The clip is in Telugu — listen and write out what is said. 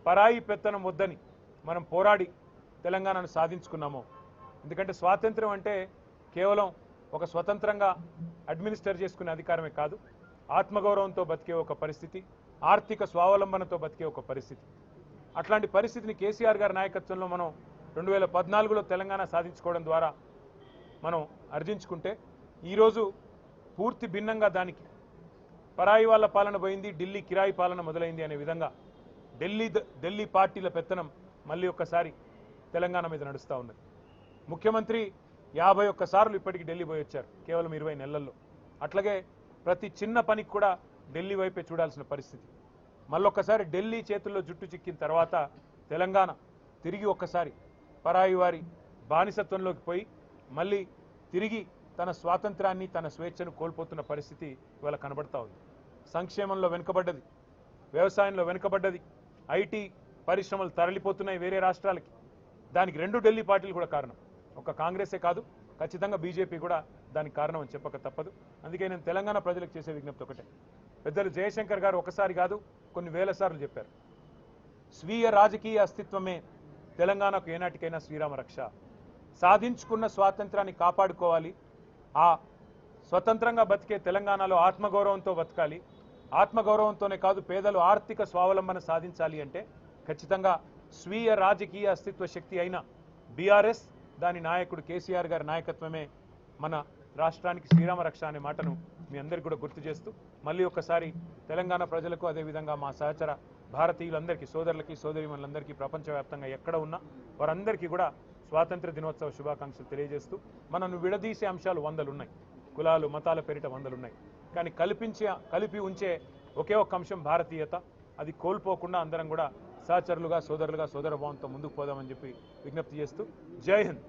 పరాయి పెత్తనం వద్దని మనం పోరాడి తెలంగాణను సాధించుకున్నామో. ఎందుకంటే స్వాతంత్ర్యం అంటే కేవలం ఒక స్వతంత్రంగా అడ్మినిస్టర్ చేసుకునే అధికారమే కాదు, ఆత్మగౌరవంతో బతికే ఒక పరిస్థితి, ఆర్థిక స్వావలంబనతో బతికే ఒక పరిస్థితి. అట్లాంటి పరిస్థితిని కేసీఆర్ గారి నాయకత్వంలో మనం 2014లో తెలంగాణ సాధించుకోవడం ద్వారా మనం అర్జించుకుంటే ఈరోజు పూర్తి భిన్నంగా దానికి పరాయి వాళ్ళ పాలన పోయింది, ఢిల్లీ కిరాయి పాలన మొదలైంది అనే విధంగా ఢిల్లీ పార్టీల పెత్తనం మళ్ళీ ఒక్కసారి తెలంగాణ మీద నడుస్తూ ఉన్నది. ముఖ్యమంత్రి 51 సార్లు ఇప్పటికి ఢిల్లీ పోయి వచ్చారు కేవలం 20 నెలల్లో. అట్లాగే ప్రతి చిన్న పనికి కూడా ఢిల్లీ వైపే చూడాల్సిన పరిస్థితి. మళ్ళొక్కసారి ఢిల్లీ చేతుల్లో జుట్టు చిక్కిన తర్వాత తెలంగాణ తిరిగి ఒక్కసారి పరాయి వారి బానిసత్వంలోకి పోయి మళ్ళీ తిరిగి తన స్వాతంత్రాన్ని తన స్వేచ్ఛను కోల్పోతున్న పరిస్థితి ఇవాళ కనబడతా ఉంది. సంక్షేమంలో వెనుకబడ్డది, వ్యవసాయంలో వెనుకబడ్డది, ఐటీ పరిశ్రమలు తరలిపోతున్నాయి వేరే రాష్ట్రాలకి. దానికి 2 ఢిల్లీ పార్టీలు కూడా కారణం. ఒక కాంగ్రెసే కాదు, ఖచ్చితంగా బీజేపీ కూడా దానికి కారణం అని చెప్పక తప్పదు. అందుకే నేను తెలంగాణ ప్రజలకు చేసే విజ్ఞప్తి ఒకటే. పెద్దలు జయశంకర్ గారు ఒకసారి కాదు కొన్ని వేల సార్లు చెప్పారు, స్వీయ రాజకీయ అస్తిత్వమే తెలంగాణకు ఏనాటికైనా శ్రీరామ రక్ష. సాధించుకున్న స్వాతంత్రాన్ని కాపాడుకోవాలి, ఆ స్వతంత్రంగా బతికే తెలంగాణలో ఆత్మగౌరవంతో బతకాలి. ఆత్మగౌరవంతోనే కాదు పేదలు ఆర్థిక స్వావలంబన సాధించాలి అంటే ఖచ్చితంగా స్వీయ రాజకీయ అస్తిత్వ శక్తి అయిన బీఆర్ఎస్, దాని నాయకుడు కేసీఆర్ గారి నాయకత్వమే మన రాష్ట్రానికి శ్రీరామ రక్ష అనే మాటను మీ అందరికీ కూడా గుర్తు చేస్తూ మళ్ళీ ఒక్కసారి తెలంగాణ ప్రజలకు అదేవిధంగా మా సహచర భారతీయులందరికీ, సోదరులకి సోదరీమణులందరికీ ప్రపంచవ్యాప్తంగా ఎక్కడ ఉన్నా వారందరికీ కూడా స్వాతంత్ర దినోత్సవ శుభాకాంక్షలు తెలియజేస్తూ, మనను విడదీసే అంశాలు 100 ఉన్నాయి, కులాలు మతాల పేరిట 100 ఉన్నాయి, కానీ కలిపి ఉంచే ఒకే ఒక్క అంశం భారతీయత. అది కోల్పోకుండా అందరం కూడా సహచరులుగా సోదరులుగా సోదరభావంతో ముందుకు పోదామని చెప్పి విజ్ఞప్తి చేస్తూ జై హింద్.